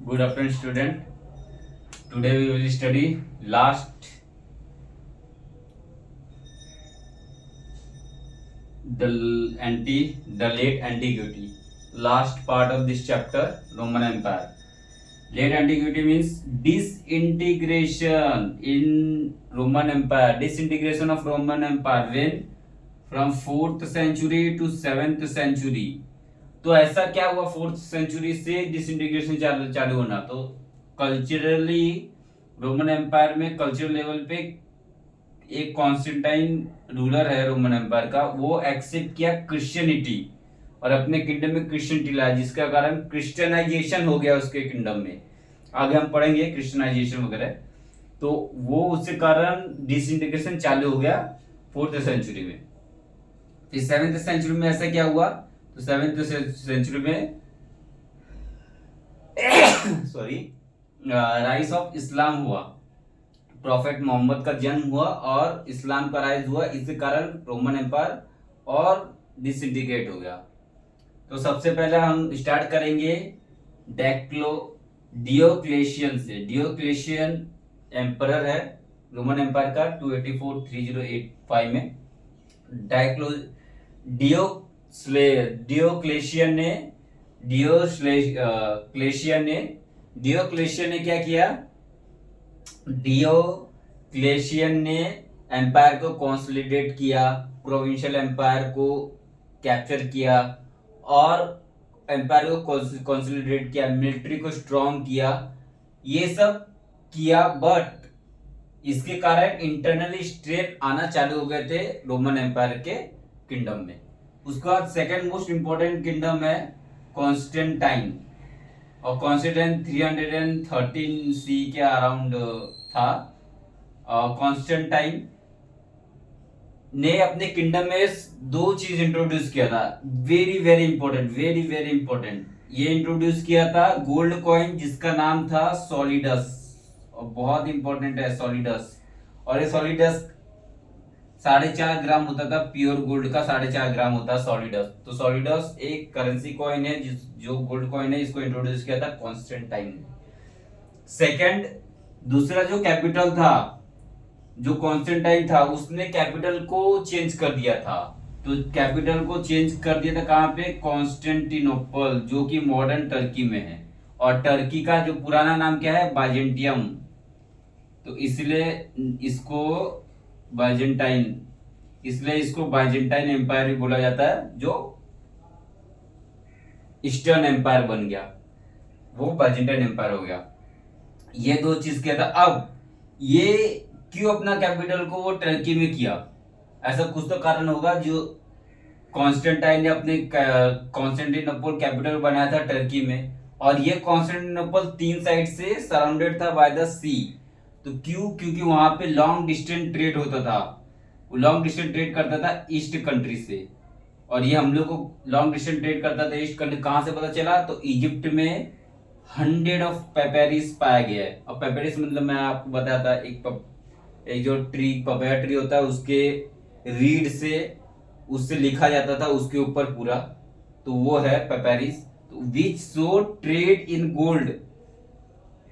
Good afternoon, student. Today we will study the late antiquity. Last part of this chapter, Roman Empire. Late antiquity means disintegration in Roman Empire. Disintegration of Roman Empire when from 4th century to 7th century. तो ऐसा क्या हुआ 4th century से disintegration चालू होना। तो culturally Roman empire में cultural level पे एक कॉन्स्टेंटाइन रूलर है रोमन एम्पायर का, वो एक्सेप्ट किया क्रिश्चियनिटी और अपने किंगडम में क्रिश्चियनिटी लाया, जिसका कारण क्रिश्चियनाइजेशन हो गया उसके किंगडम में। आगे हम पढ़ेंगे क्रिश्चियनाइजेशन वगैरह। तो वो उसके कारण डिसइंटीग्रेशन चालू हो गया 4th सेंचुरी में। फिर 7th सेंचुरी में ऐसा क्या हुआ, तो 7th सेंचुरी में सॉरी राइज ऑफ इस्लाम हुआ, प्रॉफेट मोहम्मद का जन्म हुआ और इस्लाम का राइज हुआ। इसके कारण रोमन एम्पायर और डिसइंटीग्रेट हो गया। तो सबसे पहले हम स्टार्ट करेंगे डियोक्लेशियन से। डियोक्लेशियन एम्परर है रोमन एम्पायर का 284-3085 में। डियोक्लेशियन ने क्या किया, डियोक्लेशियन ने एम्पायर को कंसोलिडेट किया, प्रोविंशियल एम्पायर को कैप्चर किया और एम्पायर को कंसोलिडेट किया, मिलिट्री को स्ट्रॉन्ग किया, ये सब किया। बट इसके कारण इंटरनली स्ट्रेन आना चालू हो गए थे रोमन एम्पायर के किंगडम में। उसके बाद सेकंड मोस्ट इंपोर्टेंट किंगडम है कॉन्स्टेंटाइन, और कॉन्स्टेंटाइन 313 सी के अराउंड था। कॉन्स्टेंटाइन ने अपने किंगडम में दो चीज इंट्रोड्यूस किया था, वेरी वेरी इंपॉर्टेंट। ये इंट्रोड्यूस किया था गोल्ड कॉइन जिसका नाम था सॉलिडस, और बहुत इंपॉर्टेंट है सॉलिडस। और ये सॉलिडस 4.5 ग्राम होता था, प्योर गोल्ड का 4.5 ग्राम होता है सॉलिडस। तो सॉलिडस एक करेंसी कॉइन है जो गोल्ड कॉइन है, इसको इंट्रोड्यूस किया था कॉन्स्टेंटाइन ने। सेकंड, दूसरा जो कैपिटल था, जो कॉन्स्टेंटाइन था, उसने कैपिटल को चेंज कर दिया था। तो कैपिटल को चेंज कर दिया था कहां पे, कॉन्स्टेंटिनोपल, जो कि मॉडर्न टर्की में है। और टर्की का जो पुराना नाम क्या है, बाइजेंटियम। तो इसलिए इसको बाइजेंटाइन एम्पायर भी बोला जाता है, जो ईस्टर्न एम्पायर बन गया, वो बाइजेंटाइन एम्पायर हो गया। ये दो चीज किया था। अब ये क्यों अपना कैपिटल को वो टर्की में किया, ऐसा कुछ तो कारण होगा। जो कॉन्स्टेंटाइन ने अपने कॉन्स्टेंटिनोपल कैपिटल बनाया था टर्की में, और ये कॉन्स्टेंटिनोपल 3 साइड से सराउंडेड था बाय द सी। तो क्यों, क्योंकि वहां पे लॉन्ग डिस्टेंस ट्रेड होता था, वो लॉन्ग डिस्टेंस ट्रेड करता था ईस्ट कंट्री से। और ये हम लोग को लॉन्ग डिस्टेंस ट्रेड करता था ईस्ट कंट्री, कहां से पता चला, तो इजिप्ट में 100 ऑफ पेपेरिस पाया गया है। और पेपेरिस मतलब मैं आपको बताया था, एक जो ट्री, पपाया ट्री होता है, उसके रीड से उससे लिखा जाता था उसके ऊपर पूरा, तो वो है पेपेरिस। तो which show trade in gold,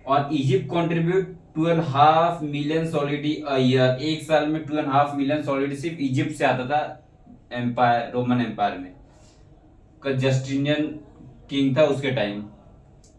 और Egypt contribute 2.5 million solidi a year. एक साल में 2.5 मिलियन सॉलिडी सिर्फ इजिप्ट से आता था एम्पायर, रोमन एम्पायर में। जस्टिनियन किंग था उसके टाइम,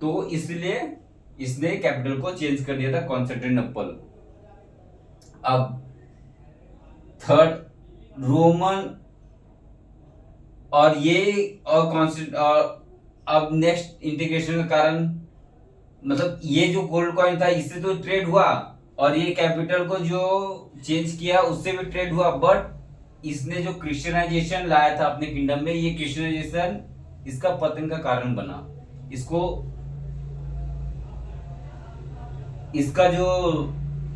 तो इसलिए इसने कैपिटल को चेंज कर दिया था कॉन्स्टेंटिनोपल। अब थर्ड रोमन, और ये और अब नेक्स्ट इंटीग्रेशन के कारण, मतलब ये जो गोल्ड कॉइन था इससे तो ट्रेड हुआ, और ये कैपिटल को जो चेंज किया उससे भी ट्रेड हुआ। बट इसने जो क्रिश्चियनाइजेशन लाया था अपने किंगडम में, ये क्रिश्चियनाइजेशन इसका पतन का कारण बना। इसका जो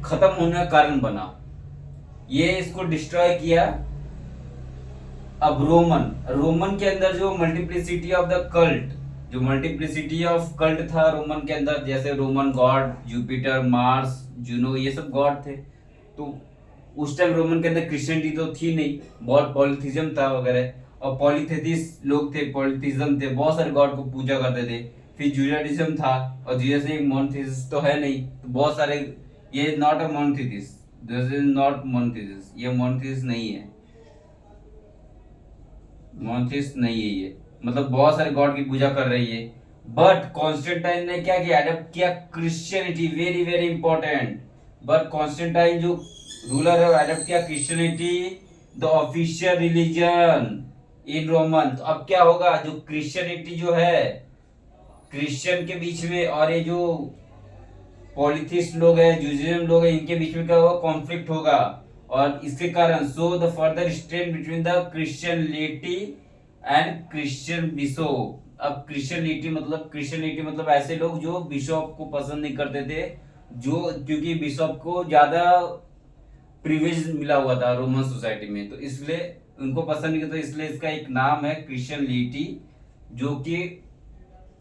खत्म होने का कारण बना, ये इसको डिस्ट्रॉय किया। अब रोमन के अंदर जो मल्टीप्लिसिटी ऑफ द कल्ट, जो मल्टीप्लिसिटी ऑफ कल्ट था रोमन के अंदर, जैसे Roman God Jupiter, Mars, Juno, ये सब गॉड थे। तो उस टाइम रोमन के अंदर क्रिश्चियनिटी तो थी नहीं, बहुत पॉलिथिज्म था वगैरह, और पॉलिथेटिस लोग थे, पॉलिथिज्म थे, बहुत सारे गॉड को पूजा करते थे। फिर जुडाइज्म था, और जुडाइज्म एक मोनोथीसिस तो है नहीं, तो बहुत सारे, ये not a monothesis, this is not monothesis, ये मोनोथीसिस नहीं है, मोनोथीसिस नहीं है ये, मतलब बहुत सारे गॉड की पूजा कर रही है। बट कॉन्स्टेंटाइन ने क्या किया, अडॉप्ट किया Christianity, very very important. But Constantine जो रूलर है, अडॉप्ट किया Christianity the official religion in Roman. तो अब क्या होगा, जो क्रिश्चियनिटी जो है, क्रिश्चियन के बीच में और ये जो पॉलिथिस्ट लोग हैं, जूजियम लोग हैं, इनके बीच में क्या होगा, कॉन्फ्लिक्ट होगा। और इसके कारण so the further strain between the Christianity and Christian bishop. अब क्रिश्चियनिटी मतलब ऐसे लोग जो बिशप को पसंद नहीं करते थे, जो क्योंकि बिशप को ज्यादा प्रिविलेज मिला हुआ था रोमन सोसाइटी में, तो इसलिए उनको पसंद नहीं करते, इसलिए इसका एक नाम है क्रिश्चियनिटी, जो कि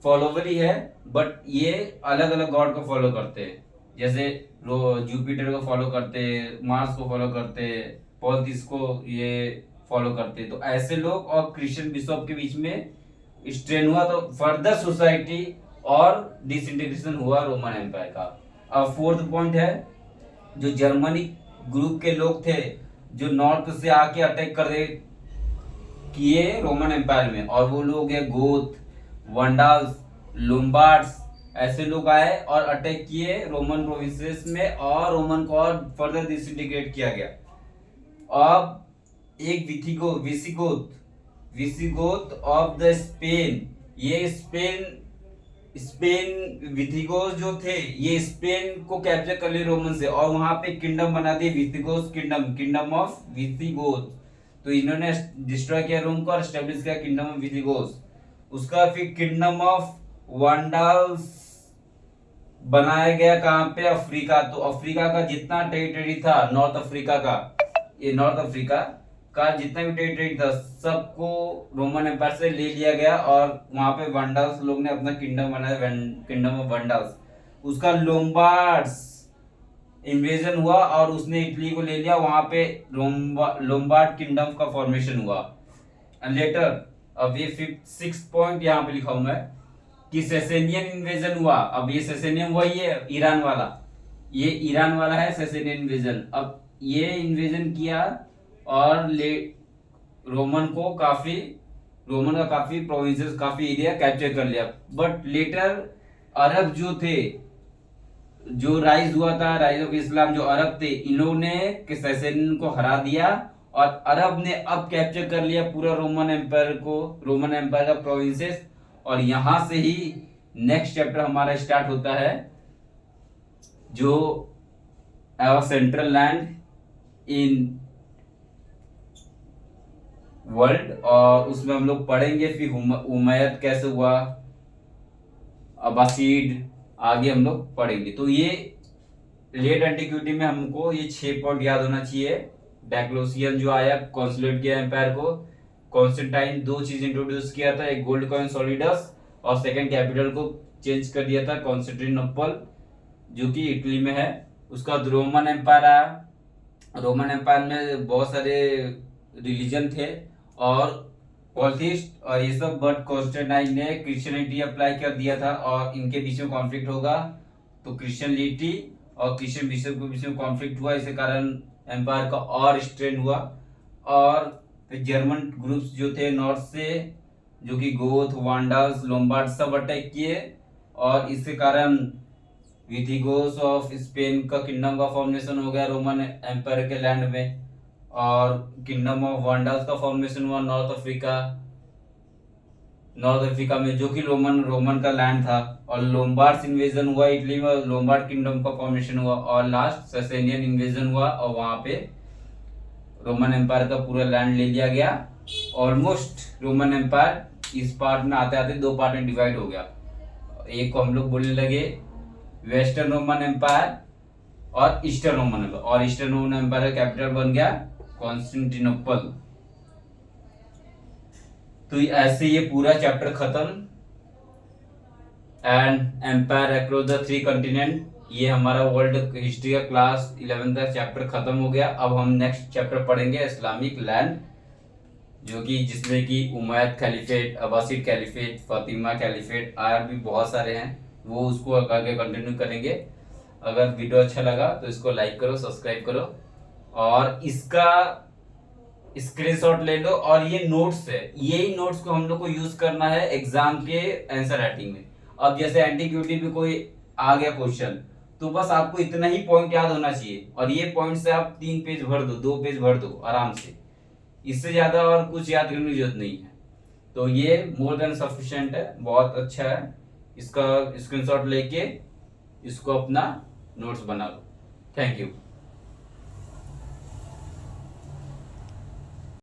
फॉलोवर ही है, बट ये अलग अलग गॉड को फॉलो करते हैं। जैसे जुपिटर को फॉलो करते हैं, मार्स को फॉलो करते हैं, पॉलिथिस को ये फॉलो करते हैं। तो ऐसे लोग और क्रिश्चियन बिशप के बीच में स्ट्रेन हुआ, तो फर्दर सोसाइटी और डिसइंटीग्रेशन हुआ रोमन एम्पायर का। अब फोर्थ पॉइंट है, जो जर्मनी ग्रुप के लोग थे, जो नॉर्थ से आके अटैक कर रहे किए रोमन एम्पायर में, और वो लोग है गोथ, वंडाल्स, लोम्बार्ड्स, ऐसे लोग आए और अटैक किए रोमन प्रोविंसेस में, और रोमन को और फर्दर डिसइंटीग्रेट किया गया। अब एक विसिगोथ ऑफ द स्पेन, ये स्पेन विथिगोस जो थे, ये स्पेन को कैप्चर कर लिए रोमन से, और वहां पे किंगडम बना दिए, विथिगोस किंगडम ऑफ विथिगोस। तो इन्होंने डिस्ट्रॉय किया रोम को और एस्टेब्लिश किया किंगडम ऑफ विथिगोस। उसका फिर किंगडम ऑफ वांडाल्स बनाया गया, कहां पे, अफ्रीका। तो अफ्रीका का जितना टेरिटरी था, नॉर्थ अफ्रीका का, ये नॉर्थ अफ्रीका का जितना भी टेरिटरी था, सबको रोमन एम्पायर से ले लिया गया, और वहां पे वंडाल्स लोग ने अपना किंगडम बनाया, किंगडम ऑफ वंडाल्स। उसका लोम्बार्ड्स इन्वेजन हुआ और उसने इटली को ले लिया, वहां पे लोम्बार्ड किंगडम का फॉर्मेशन हुआ। एंड लेटर, अब ये फिफ्थ सिक्स पॉइंट यहाँ पे लिखा हूं मैं, कि सेसेनियन इन्वेजन हुआ। अब ये सेसेनियन वही है ईरान वाला, ये ईरान वाला है सेसेनियन इन्वेजन। अब ये इन्वेजन किया और रोमन का काफी प्रोविंसेस, काफी एरिया कैप्चर कर लिया। बट लेटर अरब जो थे, जो राइज हुआ था, राइज ऑफ इस्लाम, जो अरब थे, इन्होंने सेसेनियन को हरा दिया, और अरब ने अब कैप्चर कर लिया पूरा रोमन एम्पायर का प्रोविंसेस। और यहां से ही नेक्स्ट चैप्टर हमारा स्टार्ट होता है, जो सेंट्रल लैंड इन वर्ल्ड, और उसमें हम लोग पढ़ेंगे फिर उमैयद कैसे हुआ, अब्बासीड, आगे हम लोग पढ़ेंगे। तो ये लेट एंटिक्विटी में हमको ये 6 पॉइंट याद होना चाहिए। डायक्लोसियन जो आया, कंसोलिडेट किया एम्पायर को। कॉन्स्टेंटाइन 2 चीज इंट्रोड्यूस किया था, एक गोल्ड कॉइन सॉलिडस, और सेकंड कैपिटल को चेंज कर दिया था कॉन्स्टेंटिनोपल, जो कि इटली में है। उसका रोमन एम्पायर आया। रोमन एम्पायर में बहुत सारे रिलीजन थे और पॉलिथिस्ट और ये सब, बट कॉन्स्टेंटाइन ने क्रिश्चियनिटी अप्लाई कर दिया था, और इनके बीच में कॉन्फ्लिक्ट होगा, तो क्रिश्चियनिटी और क्रिश्चियन बिशप के बीच में कॉन्फ्लिक्ट हुआ, इसी कारण एम्पायर का और स्ट्रेन हुआ। और फिर जर्मन ग्रुप्स जो थे नॉर्थ से, जो कि गोथ, वांडाल्स, लोम्बार्ड, सब अटैक किए, और इसके कारण विथिगोस ऑफ स्पेन का किंगडम का फॉर्मेशन हो गया रोमन एम्पायर के लैंड में, और किंगडम ऑफ वांडाल्स का फॉर्मेशन हुआ नॉर्थ अफ्रीका में, जो कि रोमन का लैंड था। और लोम्बार्ड्स इन्वेजन हुआ इटली में, लोम्बार्ड किंगडम का फॉर्मेशन हुआ, और लास्ट ससेनियन इन्वेजन हुआ, और वहां पे रोमन एम्पायर का पूरा लैंड ले लिया गया। ऑलमोस्ट रोमन एम्पायर इस पार्ट में आते आते 2 पार्ट में डिवाइड हो गया। एक को हम लोग बोलने लगे वेस्टर्न रोमन एम्पायर और ईस्टर्न रोमन एम्पायर, और ईस्टर्न रोमन एम्पायर का कैपिटल बन गया कॉन्स्टेंटिनोपल। तो ऐसे ये पूरा चैप्टर खत्म, and empire across the 3 continent, ये हमारा वर्ल्ड हिस्ट्री का क्लास 11 का चैप्टर खत्म हो गया। अब हम नेक्स्ट चैप्टर पढ़ेंगे इस्लामिक लैंड जो कि जिसमें कि Umayyad caliphate, Abbasid caliphate, Fatima caliphate और भी बहुत सारे हैं, वो उसको आगे कंटिन्यू करेंगे। अगर वीडियो अच्छा लगा तो इसको लाइक करो, सब्सक्राइब करो और इसका स्क्रीनशॉट ले लो। और ये नोट्स है, यही नोट्स को हम लोग को यूज करना है एग्जाम के आंसर राइटिंग में। अब जैसे एंटीक्यूटी में कोई आ गया क्वेश्चन, तो बस आपको इतना ही पॉइंट याद होना चाहिए और ये पॉइंट से आप 3 पेज भर दो, 2 पेज भर दो आराम से। इससे ज्यादा और कुछ याद करने की जरूरत नहीं है। तो ये मोर देन सफिशिएंट है, बहुत अच्छा है। इसका स्क्रीनशॉट लेके इसको अपना नोट्स बना लो। Thank you.